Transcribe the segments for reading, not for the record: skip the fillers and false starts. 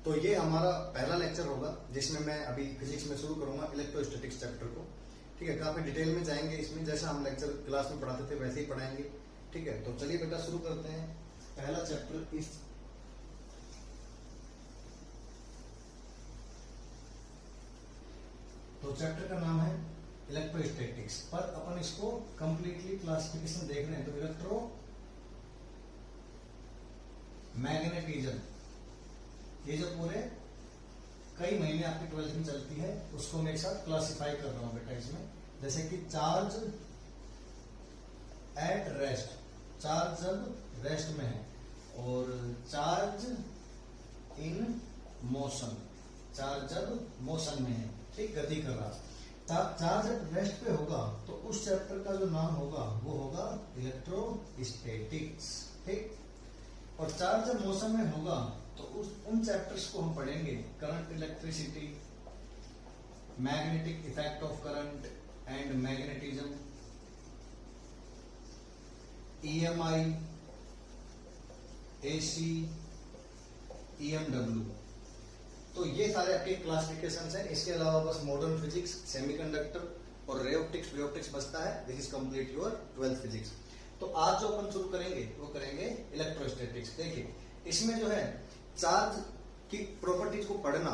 तो ये हमारा पहला लेक्चर होगा जिसमें मैं अभी फिजिक्स में शुरू करूंगा इलेक्ट्रोस्टैटिक्स चैप्टर को। ठीक है, काफी डिटेल में जाएंगे इसमें, जैसा हम लेक्चर क्लास में पढ़ाते थे वैसे ही पढ़ाएंगे। ठीक है, तो चलिए बेटा शुरू करते हैं पहला चैप्टर इस। तो चैप्टर का नाम है इलेक्ट्रोस्टैटिक्स, पर अपन इसको कंप्लीटली क्लासिफिकेशन देख रहे हैं। तो इलेक्ट्रो मैग्नेटिज्म, ये जो पूरे कई महीने आपकी 12th में चलती है उसको मैं एक साथ क्लासिफाई कर रहा हूं बेटा इसमें। जैसे कि चार्ज एट रेस्ट, चार्ज जब रेस्ट में है, और चार्ज इन मोशन, चार्ज जब मोशन में है, ठीक, गति कर रहा। चार्ज एट रेस्ट पे होगा तो उस चैप्टर का जो नाम होगा वो होगा इलेक्ट्रोस्टैटिक्स। ठीक, और चार्ज जब मोशन में होगा तो उन चैप्टर्स को हम पढ़ेंगे, current, electricity, magnetic effect of current and magnetism, EMI, AC, EMW। तो ये सारे आपके क्लासिफिकेशंस हैं। इसके अलावा बस मॉडर्न फिजिक्स, सेमीकंडक्टर और रे ऑप्टिक्स, वे ऑप्टिक्स बचता है। This is complete your 12th physics. तो आज जो अपन शुरू करेंगे वो करेंगे इलेक्ट्रोस्टैटिक्स। देखिए इसमें जो है चार्ज की प्रॉपर्टीज को पढ़ना,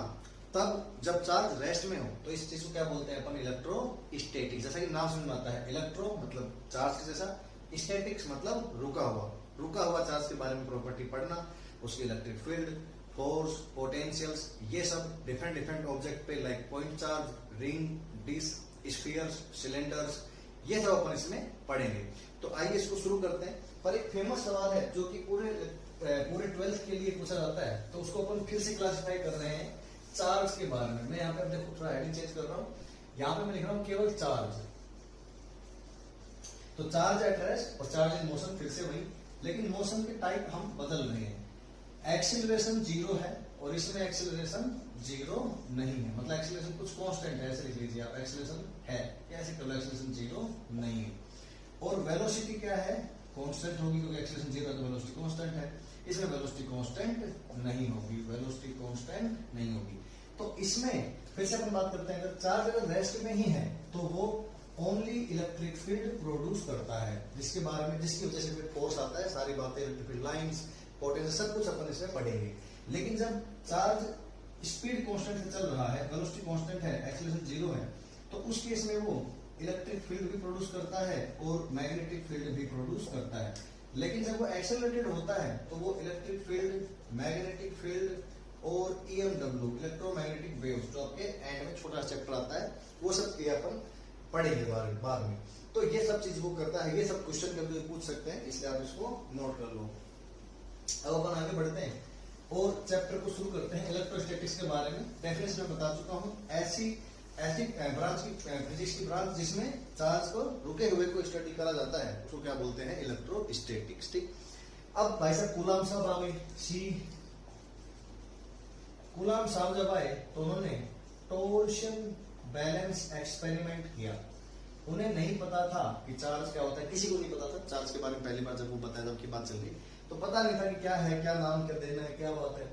तब जब चार्ज रेस्ट में हो तो इस चीज को क्या बोलते हैं अपन, इलेक्ट्रोस्टैटिक्स। जैसा कि नाम समझ में आता है, इलेक्ट्रो मतलब चार्ज के जैसा, स्टैटिक्स मतलब रुका हुआ चार्ज के बारे में प्रॉपर्टी पढ़ना, उसकी इलेक्ट्रिक फील्ड, फोर्स, पोटेंशियल्स, ये सब डिफरेंट ऑब्जेक्ट पे, like point charge, ring, disc, spheres, cylinders, ये सब अपन इसमें पढ़ेंगे। तो आइए इसको शुरू करते हैं। पर एक फेमस सवाल है जो कि पूरे 12th के लिए पूछा जाता है, तो उसको अपन फिर से क्लासिफाई कर रहे हैं चार्ज के बारे में। मैं यहाँ पे देखो थोड़ा हेडिंग चेंज कर रहा हूँ, यहाँ पे मैं लिख रहा हूँ केवल चार्ज। तो चार्ज एट रेस्ट और चार्ज इन मोशन फिर से वही, लेकिन मोशन के टाइप हम बदल रहे हैं। एक्सीलरेशन 0 है और इसमें एक्सीलरेशन 0 नहीं है, मतलब एक्सीलरेशन कुछ कांस्टेंट है, ऐसे लिख लीजिए आप, एक्सीलरेशन है, कैसे कर लो, एक्सीलरेशन 0 नहीं है। और वेलोसिटी क्या है, कांस्टेंट होगी, क्योंकि एक्सीलरेशन 0 है तो वेलोसिटी कांस्टेंट है। इसमें वेलोसिटी कांस्टेंट नहीं होगी, वेलोसिटी कांस्टेंट नहीं होगी। तो इसमें फिर से अपन बात करते हैं, अगर चार्ज अगर रेस्ट में ही है तो वो ओनली इलेक्ट्रिक फील्ड प्रोड्यूस करता है, जिसके बारे में, जिसकी वजह से फिर फोर्स आता है, सारी बातें, इलेक्ट्रिक फील्ड लाइंस, पोटेंशियल, सब कुछ अपन इसमें पढ़ेंगे। लेकिन जब चार्ज स्पीड कांस्टेंट से चल रहा है, वेलोसिटी कांस्टेंट है, एक्सीलरेशन 0 है, तो उस केस में वो इलेक्ट्रिक फील्ड भी प्रोड्यूस करता है और मैग्नेटिक फील्ड भी प्रोड्यूस करता है। लेकिन जब वो एक्सेलरेटेड होता है तो वो इलेक्ट्रिक फील्ड, मैग्नेटिक फील्ड और EMW, इलेक्ट्रोमैग्नेटिक वेव्स, जो आपके एंड में छोटा चैप्टर आता है, वो सब ये अपन पढ़ेंगे बाद में। तो ये सब चीज वो करता है, ये सब क्वेश्चन कभी पूछ सकते हैं, इसलिए आप इसको नोट कर लो। अब अपन आगे बढ़ते हैं और चैप्टर को शुरू करते हैं इलेक्ट्रोस्टैटिक्स के बारे में। डेफिनेशन में बता चुका हूं, ऐसी ब्रांच की, फिजिक्स की ब्रांच जिसमें चार्ज को, रुके हुए को स्टडी करा जाता है, उसको क्या बोलते हैं, इलेक्ट्रोस्टैटिक्स। ठीक, अब भाई साहब कूलाम साहब आ गए, कूलाम साहब जब आए तो उन्होंने टोर्शन बैलेंस एक्सपेरिमेंट किया। उन्हें नहीं पता था कि चार्ज क्या होता है, किसी को नहीं पता था चार्ज के बारे में। पहली बार जब वो बताया, जब की बात चल रही, तो पता नहीं था कि क्या है, क्या नाम, क्या देना है, क्या बात है।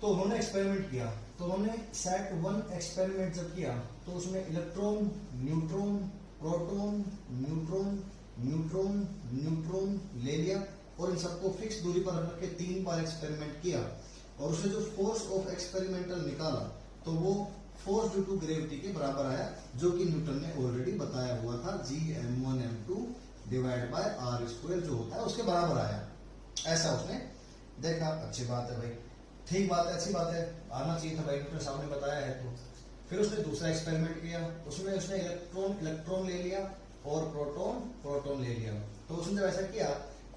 तो उन्होंने एक्सपेरिमेंट किया, तो उन्होंने सेट 1 एक्सपेरिमेंट जब किया तो उसमें electron, neutron, proton, neutron, neutron, neutron ले लिया और इन सबको फिक्स दूरी पर रख के 3 बार एक्सपेरिमेंट किया, और उसने जो फोर्स ऑफ एक्सपेरिमेंटल निकाला तो वो फोर्स ड्यू टू ग्रेविटी के बराबर आया, जो कि न्यूटन ने ऑलरेडी बताया हुआ था, Gm1m2 डिवाइड बाय r² जो होता है उसके बराबर आया। ऐसा उसने देखा। अच्छी बात है भाई, ठीक बात है, अच्छी बात है, आना चाहिए था भाई, न्यूटन साहब ने बताया है। तो फिर उसने दूसरा एक्सपेरिमेंट किया, उसमें उसने इलेक्ट्रॉन ले लिया और प्रोटॉन ले लिया। तो उसने जब ऐसा किया,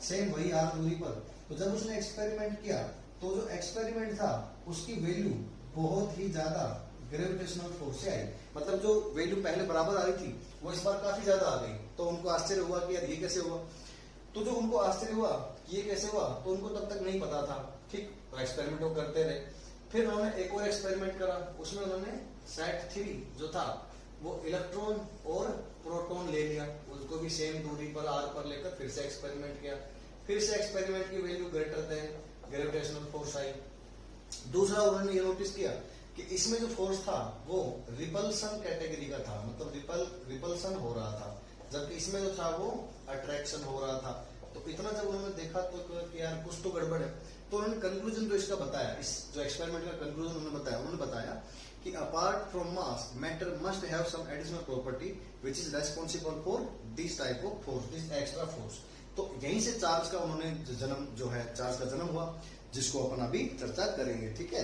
सेम वही r दूरी पर, तो जब उसने एक्सपेरिमेंट किया तो जो एक्सपेरिमेंट था उसकी वैल्यू बहुत ही ज्यादा ग्रेविटेशनल फोर्स से आई, मतलब जो वैल्यू पहले बराबर आ रही थी वो इस बार काफी ज्यादा आ गई। तो उनको आश्चर्य हुआ कि यार ये कैसे हुआ। तो जो उनको आश्चर्य हुआ ये कैसे हुआ, तो उनको तब तक नहीं पता था। ठीक, तो एक्सपेरिमेंट वो करते रहे। फिर उन्होंने एक और एक्सपेरिमेंट करा, उसमें उन्होंने सेट 3 जो था वो इलेक्ट्रॉन और प्रोटॉन ले लिया, उसको भी सेम दूरी पर r पर लेकर फिर से एक्सपेरिमेंट किया। फिर से एक्सपेरिमेंट की value greater than gravitational force आई। दूसरा उन्होंने ये नोटिस किया कि इसमें जो फोर्स था वो रिपल्सन कैटेगरी का था, मतलब रिपल्सन हो रहा था, जबकि इसमें जो था वो अट्रैक्शन हो रहा था। तो इतना जब उन्होंने देखा तो कि यार कुछ तो गड़बड़ है, तो उन्होंने कंक्लूजन जो इसका बताया, इस जो एक्सपेरिमेंट का कंक्लूजन उन्होंने बताया कि apart from mass matter must have some additional property which is responsible for this type of force, this extra force. तो यहीं से चार्ज का उन्होंने जन्म जो है, चार्ज का जन्म हुआ, जिसको अपन अभी चर्चा करेंगे, ठीक है।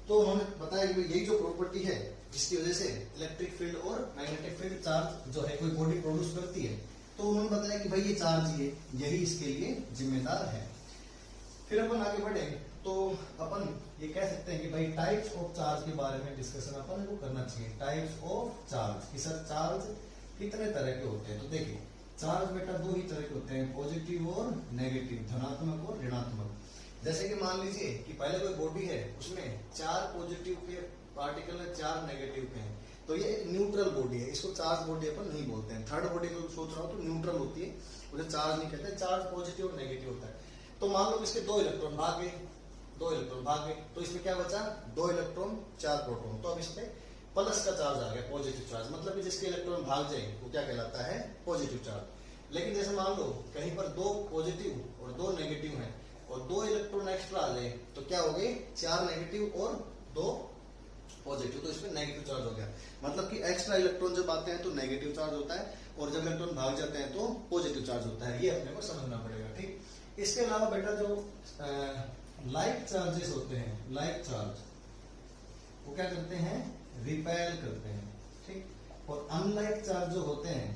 तो उन्होंने बताया कि यही जो प्रॉपर्टी है जिसकी वजह से इलेक्ट्रिक फील्ड और मैग्नेटिक फील्ड चार्ज जो है कोई बॉडी प्रोड्यूस करती है, तो उन्होंने बताया कि भाई ये चार्ज यही इसके लिए जिम्मेदार है। फिर अपन आगे बढ़े तो अपन ये कह सकते हैं कि भाई टाइप्स ऑफ चार्ज के बारे में डिस्कशन अपन को करना चाहिए। टाइप्स ऑफ चार्ज कि सर चार्ज कितने तरह के होते हैं। तो देखिए चार्ज बेटा दो ही तरह के होते हैं, पॉजिटिव और नेगेटिव, धनात्मक और ऋणात्मक। जैसे कि मान लीजिए कि पहले कोई बॉडी है, उसमें 4 पॉजिटिव के पार्टिकल है, 4 नेगेटिव के हैं, तो ये न्यूट्रल बॉडी है, इसको चार्ज बॉडी अपन नहीं बोलते हैं। थर्ड बॉडी को सोच रहा हो तो न्यूट्रल होती है, उसे चार्ज नहीं कहते, चार्ज पॉजिटिव और नेगेटिव होता है। तो मान लो इसके 2 इलेक्ट्रॉन भाग गए, 2 इलेक्ट्रॉन भाग गए, तो इसमें क्या बचा, 2 इलेक्ट्रॉन 4 प्रोटॉन। तो अब इसमें प्लस का चार्ज आ गया, पॉजिटिव चार्ज, मतलब कि जिसके इलेक्ट्रॉन भाग जाए वो क्या कहलाता है, पॉजिटिव चार्ज। लेकिन जैसे मान लो कहीं पर 2 पॉजिटिव और 2 नेगेटिव हैं और 2 इलेक्ट्रॉन एक्स्ट्रा आ जाए, तो क्या हो गए, 4 नेगेटिव और 2 पॉजिटिव, तो इसमें नेगेटिव चार्ज हो गया। मतलब कि एक्स्ट्रा इलेक्ट्रॉन जब आते हैं तो नेगेटिव चार्ज होता है, और जब इलेक्ट्रॉन भाग जाते हैं तो पॉजिटिव चार्ज होता है। ये अपने को समझना पड़ेगा, ठीक। इसके अलावा बेटा जो लाइक चार्जेस होते हैं, लाइक चार्ज वो क्या करते हैं, रिपेल करते हैं, ठीक। और अनलाइक चार्ज जो होते हैं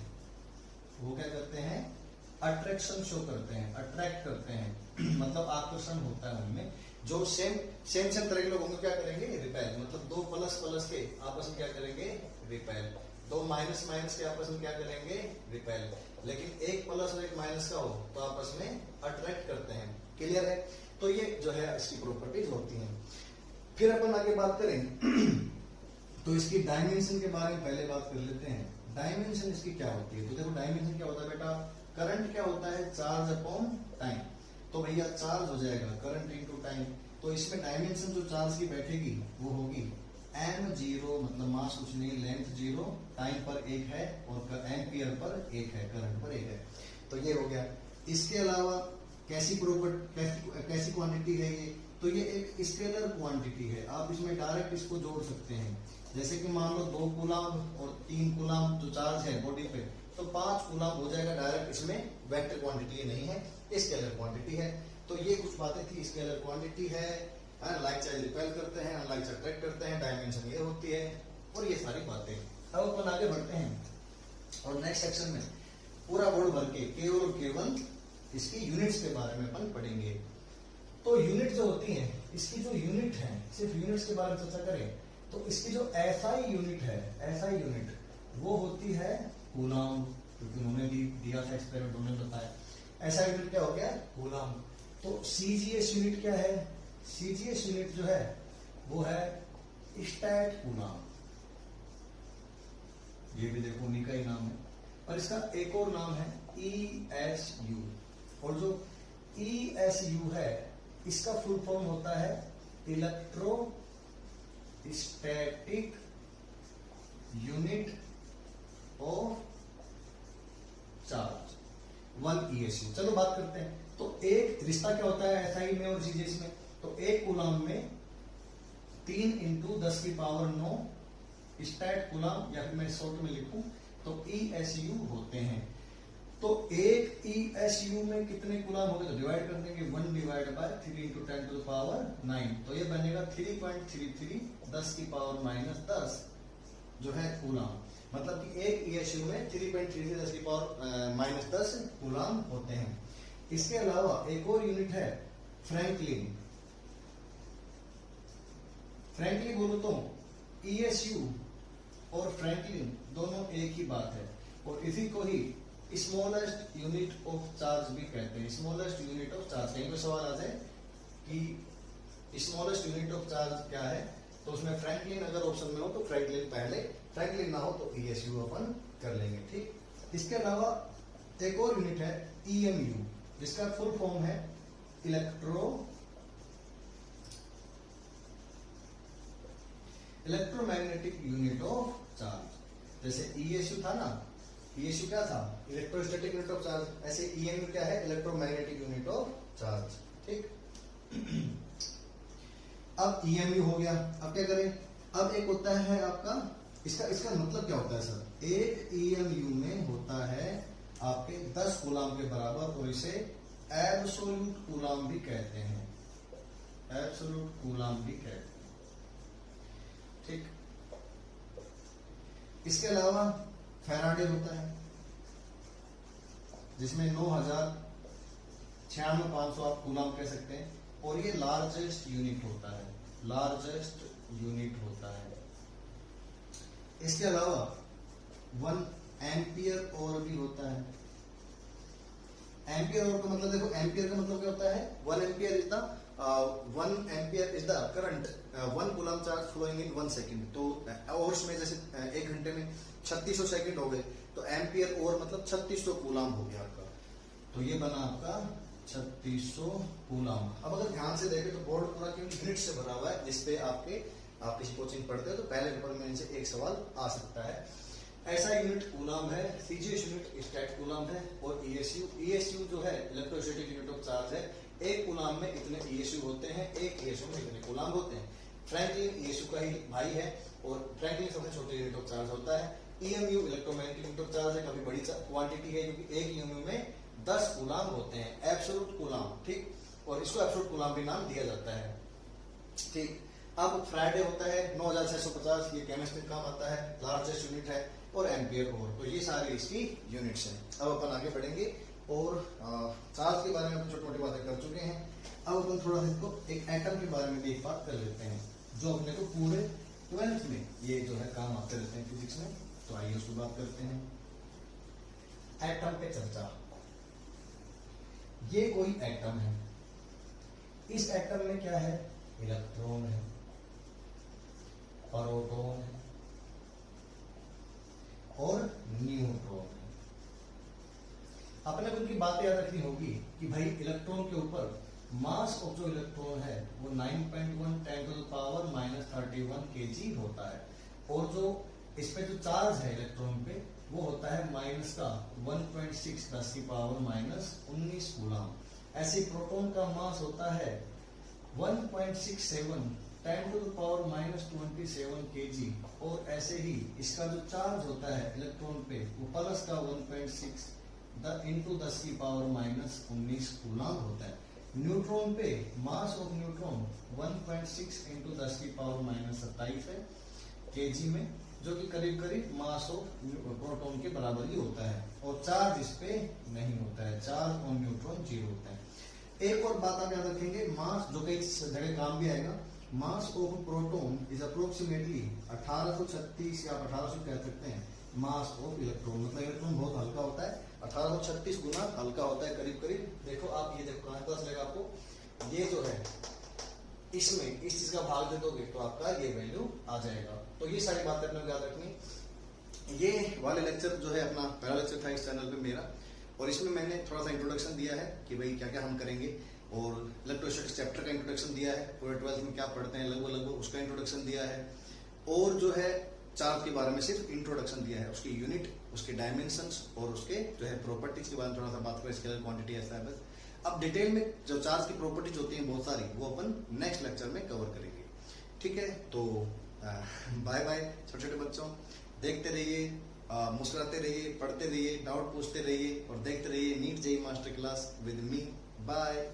वो क्या करते हैं, अट्रैक्शन शो करते हैं, अट्रैक्ट करते हैं मतलब आकर्षण होता है उनमें। जो सेम तरह के लोग होंगे क्या करेंगे, रिपेल। मतलब 2 प्लस प्लस के आपस में क्या करेंगे, रिपेल। 2 माइनस माइनस के आपस में क्या करेंगे, रिपेल। लेकिन 1 प्लस और 1 माइनस का हो तो आपस में अट्रैक्ट करते हैं। क्लियर है। तो ये जो है इसकी प्रॉपर्टीज होती हैं। फिर अपन आगे बात करें तो इसकी डायमेंशन के बारे में पहले बात कर लेते हैं। डायमेंशन इसकी क्या होती है, तो देखो डायमेंशन क्या होता है बेटा, करंट क्या होता है, चार्ज अपॉन टाइम। तो भैया चार्ज हो जाएगा करंट इनटू टाइम। तो इसमें डायमेंशन जो चार्ज की बैठेगी वो होगी m0, मतलब मास कुछ नहीं, लेंथ 0, टाइम पर 1 है और एम्पियर पर 1 है, करंट पर 1 है। तो ये हो गया। इसके अलावा कैसी क्वांटिटी है ये, तो ये एक स्केलर क्वांटिटी है। आप इसमें डायरेक्ट इसको जोड़ सकते हैं। जैसे कि मान लो 2 कूलाम और 3 कूलाम जो चार्ज है बॉडी पे, तो 5 कूलाम हो जाएगा डायरेक्ट। इसमें वेक्टर क्वांटिटी नहीं है, स्केलर क्वांटिटी है। तो ये कुछ बातें थी, स्केलर क्वांटिटी है, लाइक चार्ज रिपेल करते हैं, अनलाइक चार्ज अट्रैक्ट करते हैं, डायमेंशन ये होती है, और ये सारी बातें। अब अपन आगे बढ़ते हैं और नेक्स्ट सेक्शन में पूरा बोर्ड भर के केवल इसकी यूनिट्स के बारे में अपन पढ़ेंगे। तो यूनिट जो होती है, इसकी जो यूनिट है, सिर्फ यूनिट्स के बारे में चर्चा करें तो इसकी जो एसआई यूनिट है, एसआई यूनिट वो होती है कूलम, क्योंकि उन्होंने भी दिया था एक्सपेरिमेंट, उन्होंने बताया। एसआई यूनिट क्या हो गया, कूलम। तो सीजीएस यूनिट क्या है, सीजीएस यूनिट जो है वो है स्टैट कूलम। ये भी देखो उन्हीं का ही नाम है, और इसका एक और नाम है ESU। और जो ESU है इसका फुल फॉर्म होता है electrostatic unit of charge, 1 ESU। चलो बात करते हैं। तो एक रिश्ता क्या होता है एसआई में और सीजीएस में, तो 1 कूलम में 3 × 10⁹ स्टैट कूलम, या फिर मैं शॉर्ट में लिखूं तो ESU होते हैं। तो एक ESU में कितने कूलम हो गए, तो डिवाइड कर देंगे 1 / 3 × 10⁹ तो ये बनेगा 3.33 10⁻⁻10 जो है कूलम। मतलब कि एक ESU में 3.33 10⁻⁻10 कूलम होते हैं। इसके अलावा एक और यूनिट है फ्रैंकलिन। फ्रैंकलिन बोलो तो ESU और फ्रैंकलिन दोनों एक ही बात है, और इसी को ही स्मॉलेस्ट यूनिट ऑफ चार्ज भी कहते हैं। स्मॉलेस्ट यूनिट ऑफ चार्ज, कहीं पे सवाल आ जाए कि स्मॉलेस्ट यूनिट ऑफ चार्ज क्या है, तो उसमें फ्रैंकलिन अगर ऑप्शन में हो तो फ्रैंकलिन पहले, फ्रैंकलिन ना हो तो ESU अपन कर लेंगे, ठीक। इसके अलावा एक और यूनिट है EMU, जिसका फुल फॉर्म है इलेक्ट्रोमैग्नेटिक यूनिट ऑफ चार्ज। जैसे ईएसयू था ना, ईएसयू क्या था, इलेक्ट्रोस्टैटिक यूनिट ऑफ चार्ज, ऐसे ईएमयू क्या है, इलेक्ट्रोमैग्नेटिक यूनिट ऑफ चार्ज। ठीक। अब ईएमयू हो गया, अब क्या करें, अब एक होता है आपका, इसका मतलब क्या होता है सर, एक ईएमयू में होता है आपके 10 कूलाम के बराबर, और इसे एब्सोल्यूट कूलाम भी कहते हैं, एब्सोल्यूट कूलाम भी कहते हैं। ठीक। इसके अलावा फैराडे होता है, जिसमें 9096,500 आप कूलाम कह सकते हैं, और ये लार्जेस्ट यूनिट होता है, लार्जेस्ट यूनिट होता है। इसके अलावा 1 एम्पियर और भी होता है। एम्पियर और का मतलब देखो, एम्पियर का मतलब क्या होता है, 1 ampere is the 1 ampere is the current 1 coulomb charge flowing in 1 second. तो आवर्स में जैसे 1 घंटे में 3600 सेकंड हो गए, तो एम्पियर और मतलब 3600 कूलम हो गया आपका। तो ये बना आपका 3600 कूलम। अब अगर ध्यान से देखें तो बोर्ड पूरा क्यों यूनिट से भरा हुआ है, जिसपे आप किसी कोचिंग पढ़ते हो तो पहले पेपर में इनसे एक सवाल आ सकता है। ऐसा यूनिट कूलम है, सीजीएस यूनिट स्टैट कूलम है, और ईएसयू जो है इलेक्ट्रोस्टैटिक यूनिट ऑफ चार्ज है। एक कूलम में इतने ईएसयू होते हैं, एक ईएसयू में इतने कूलम होते हैं। फ्रैंकलिन ईएसयू का ही भाई है, और फ्रैंकलिन सबसे छोटे यूनिट ऑफ चार्ज होता है। EMU electromagnetic unit of charge है, काफी बड़ी क्वांटिटी है, क्योंकि एक ईएमयू में 10 कूलम होते हैं, एब्सोल्यूट कूलम। ठीक। और इसको एब्सोल्यूट कूलम भी नाम दिया जाता है। ठीक। अब फ्राइडे होता है 9650, ये केमिस्ट्री काम आता है, लार्जेस्ट यूनिट है, और एम्पियर और। तो ये सारी इसकी यूनिट्स हैं। अब अपन आगे बढ़ेंगे, और चार्ज के बारे में अपन छोटी मोटी बातें कर चुके हैं। अब अपन थोड़ा सा इसको एक एटम के बारे में भी एक बात कर लेते हैं, जो अपने को पूरे 12th में ये जो है काम आते रहते हैं फिजिक्स में। तो आइए उसकी बात करते हैं, एटम पे चर्चा। ये कोई एटम है, इस एटम में क्या है, इलेक्ट्रॉन है, प्रोटॉन है, और न्यूट्रॉन है। अपने को इनकी बातें याद रखनी होगी कि भाई इलेक्ट्रॉन के ऊपर मास ऑफ जो इलेक्ट्रॉन है वो 9.1 10⁻³ kg होता है, और जो इस पे जो चार्ज है इलेक्ट्रॉन पे वो होता है -1.6 10⁻⁻19 कूलम। ऐसे प्रोटॉन का मास होता है 1.67 10⁻⁻27 kg, और ऐसे ही इसका जो चार्ज होता है इलेक्ट्रॉन पे वो प्लस का 1.6 × 10⁻⁻19 कूलम होता है। न्यूट्रॉन पे मास ऑफ न्यूट्रॉन 1.6 × 10⁻⁻27 है kg में, जो कि करीब करीब मास ऑफ प्रोटॉन के बराबर ही होता है, और चार्ज इस पे नहीं होता है, चार्ज ऑन न्यूट्रॉन 0 होता है। एक और बात आप याद रखेंगे, मास जो कई जगह काम भी आएगा, mass of proton is approximately 1836 या 1800 कह सकते हैं मास ऑफ इलेक्ट्रॉन। मतलब इलेक्ट्रॉन बहुत हल्का होता है, 1836 गुना हल्का होता है करीब करीब। देखो आप ये देखो, कहां पता चलेगा आपको, ये जो है इसमें इस चीज का भाग दे दोगे तो आपका ये वैल्यू आ जाएगा। तो ये सारी बातें अपने याद रखनी। ये वाले लेक्चर जो है अपना पहला लेक्चर था इस चैनल पे मेरा, और इसमें मैंने थोड़ा सा इंट्रोडक्शन दिया है कि भाई क्या क्या हम करेंगे, और इलेक्ट्रोस्टैटिक्स चैप्टर का इंट्रोडक्शन दिया है, पूरे 12th में क्या पढ़ते हैं लगभग उसका इंट्रोडक्शन दिया है, और जो है चार्ज के बारे में सिर्फ इंट्रोडक्शन दिया है, उसकी यूनिट, उसके डायमेंशंस और उसके जो है प्रॉपर्टीज के बारे में थोड़ा सा बात करें, स्केलर क्वांटिटी ऐसा है बस। अब डिटेल में जो चार्ज की प्रॉपर्टीज होती हैं बहुत सारी, वो अपन नेक्स्ट लेक्चर में कवर करेंगे। ठीक है, तो बाय बाय छोटे छोटे बच्चों, देखते रहिए, मुस्कुराते रहिए, पढ़ते रहिए, डाउट पूछते रहिए, और देखते रहिए NEET JEE master class with me. Bye.